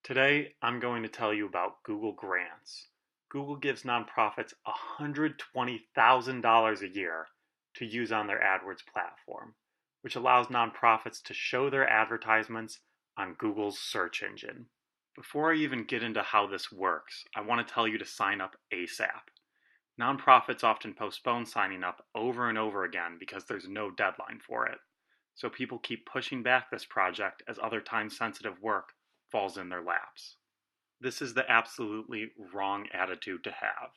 Today, I'm going to tell you about Google Grants. Google gives nonprofits $120,000 a year to use on their AdWords platform, which allows nonprofits to show their advertisements on Google's search engine. Before I even get into how this works, I want to tell you to sign up ASAP. Nonprofits often postpone signing up over and over again because there's no deadline for it. So people keep pushing back this project as other time-sensitive work falls in their laps. This is the absolutely wrong attitude to have.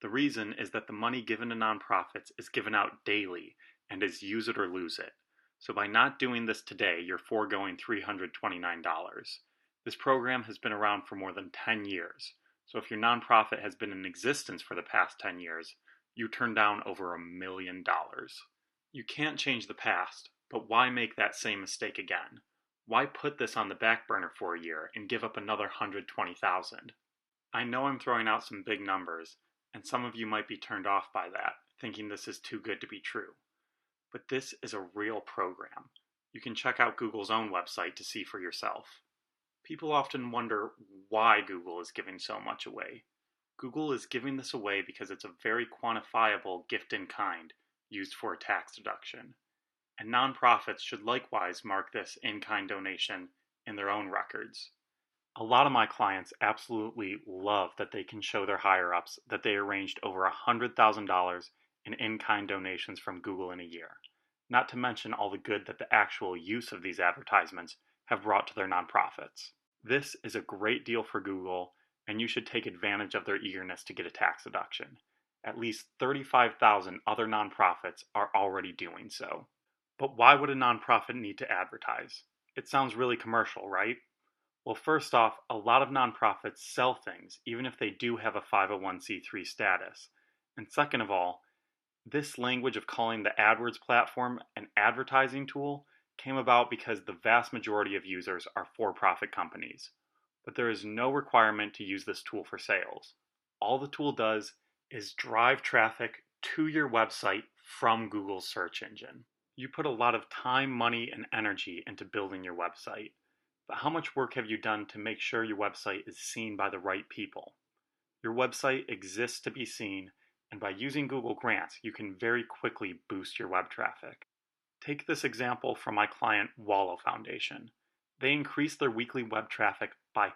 The reason is that the money given to nonprofits is given out daily and is use it or lose it. So by not doing this today, you're foregoing $329. This program has been around for more than 10 years. So if your nonprofit has been in existence for the past 10 years, you turn down over $1 million. You can't change the past, but why make that same mistake again? Why put this on the back burner for a year and give up another 120,000? I know I'm throwing out some big numbers, and some of you might be turned off by that, thinking this is too good to be true. But this is a real program. You can check out Google's own website to see for yourself. People often wonder why Google is giving so much away. Google is giving this away because it's a very quantifiable gift in kind used for a tax deduction. And nonprofits should likewise mark this in-kind donation in their own records. A lot of my clients absolutely love that they can show their higher-ups that they arranged over $100,000 in in-kind donations from Google in a year, not to mention all the good that the actual use of these advertisements have brought to their nonprofits. This is a great deal for Google, and you should take advantage of their eagerness to get a tax deduction. At least 35,000 other nonprofits are already doing so. But why would a nonprofit need to advertise? It sounds really commercial, right? Well, first off, a lot of nonprofits sell things, even if they do have a 501c3 status. And second of all, this language of calling the AdWords platform an advertising tool came about because the vast majority of users are for-profit companies. But there is no requirement to use this tool for sales. All the tool does is drive traffic to your website from Google's search engine. You put a lot of time, money, and energy into building your website, but how much work have you done to make sure your website is seen by the right people? Your website exists to be seen, and by using Google Grants, you can very quickly boost your web traffic. Take this example from my client Wallow Foundation. They increased their weekly web traffic by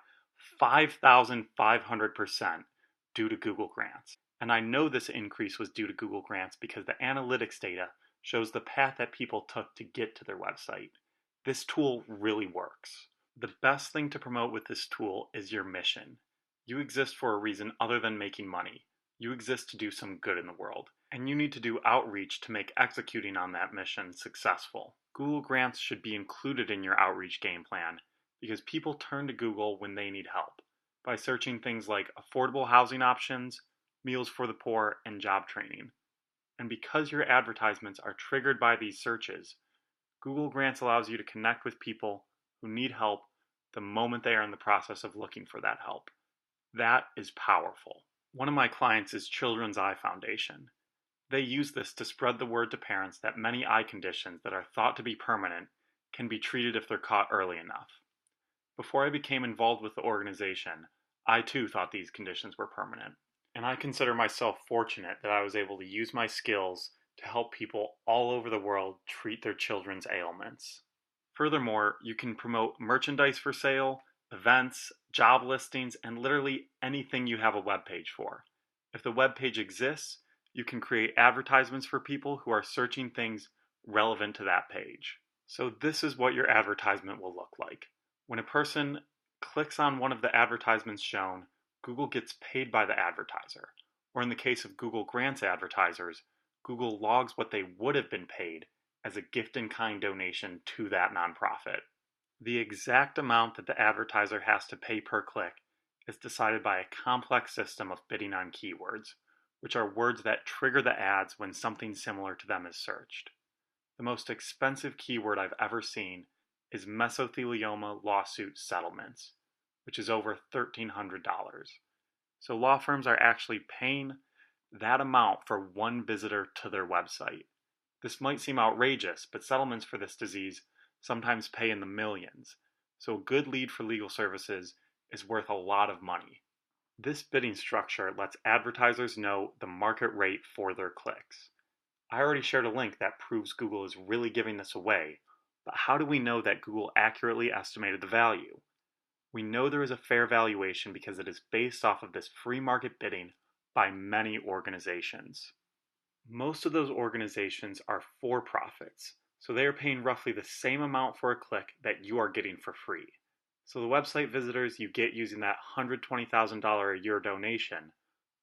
5,500% due to Google Grants. And I know this increase was due to Google Grants because the analytics data shows the path that people took to get to their website. This tool really works. The best thing to promote with this tool is your mission. You exist for a reason other than making money. You exist to do some good in the world, and you need to do outreach to make executing on that mission successful. Google Grants should be included in your outreach game plan because people turn to Google when they need help by searching things like affordable housing options, meals for the poor, and job training. And because your advertisements are triggered by these searches, Google Grants allows you to connect with people who need help the moment they are in the process of looking for that help. That is powerful. One of my clients is Children's Eye Foundation. They use this to spread the word to parents that many eye conditions that are thought to be permanent can be treated if they're caught early enough. Before I became involved with the organization, I too thought these conditions were permanent. And I consider myself fortunate that I was able to use my skills to help people all over the world treat their children's ailments. Furthermore, you can promote merchandise for sale, events, job listings, and literally anything you have a web page for. If the web page exists, you can create advertisements for people who are searching things relevant to that page. So this is what your advertisement will look like. When a person clicks on one of the advertisements shown, Google gets paid by the advertiser. Or in the case of Google Grants advertisers, Google logs what they would have been paid as a gift-in-kind donation to that nonprofit. The exact amount that the advertiser has to pay per click is decided by a complex system of bidding on keywords, which are words that trigger the ads when something similar to them is searched. The most expensive keyword I've ever seen is mesothelioma lawsuit settlements, which is over $1,300. So law firms are actually paying that amount for one visitor to their website. This might seem outrageous, but settlements for this disease sometimes pay in the millions. So a good lead for legal services is worth a lot of money. This bidding structure lets advertisers know the market rate for their clicks. I already shared a link that proves Google is really giving this away, but how do we know that Google accurately estimated the value? We know there is a fair valuation because it is based off of this free market bidding by many organizations. Most of those organizations are for-profits, so they are paying roughly the same amount for a click that you are getting for free. So the website visitors you get using that $120,000 a year donation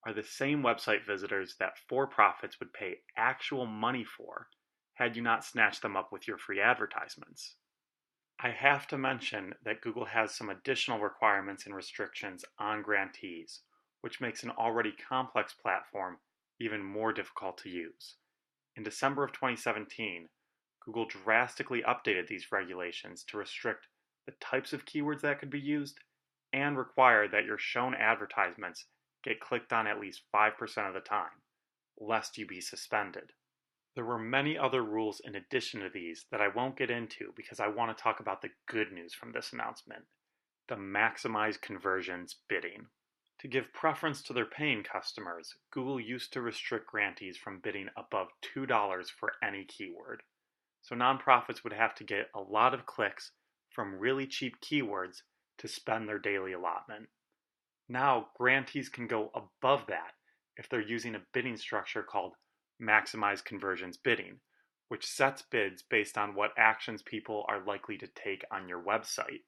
are the same website visitors that for-profits would pay actual money for had you not snatched them up with your free advertisements. I have to mention that Google has some additional requirements and restrictions on grantees, which makes an already complex platform even more difficult to use. In December of 2017, Google drastically updated these regulations to restrict the types of keywords that could be used and require that your shown advertisements get clicked on at least 5% of the time, lest you be suspended. There were many other rules in addition to these that I won't get into because I want to talk about the good news from this announcement, the maximize conversions bidding. To give preference to their paying customers, Google used to restrict grantees from bidding above $2 for any keyword. So nonprofits would have to get a lot of clicks from really cheap keywords to spend their daily allotment. Now, grantees can go above that if they're using a bidding structure called maximize conversions bidding, which sets bids based on what actions people are likely to take on your website.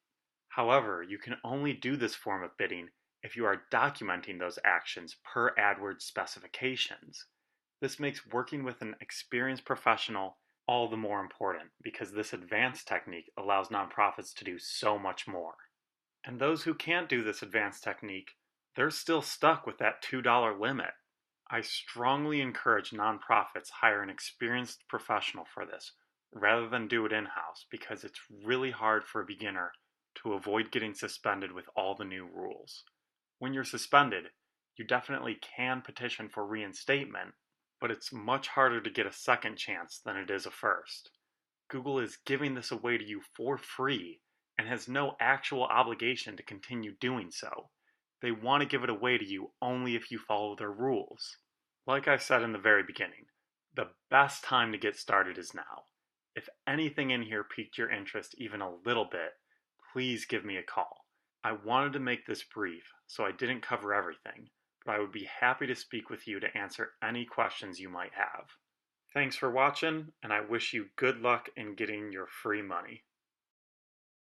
However, you can only do this form of bidding if you are documenting those actions per AdWords specifications. This makes working with an experienced professional all the more important because this advanced technique allows nonprofits to do so much more. And those who can't do this advanced technique, they're still stuck with that $2 limit. I strongly encourage nonprofits hire an experienced professional for this rather than do it in-house because it's really hard for a beginner to avoid getting suspended with all the new rules. When you're suspended, you definitely can petition for reinstatement, but it's much harder to get a second chance than it is a first. Google is giving this away to you for free and has no actual obligation to continue doing so. They want to give it away to you only if you follow their rules. Like I said in the very beginning, the best time to get started is now. If anything in here piqued your interest even a little bit, please give me a call. I wanted to make this brief, so I didn't cover everything, but I would be happy to speak with you to answer any questions you might have. Thanks for watching, and I wish you good luck in getting your free money.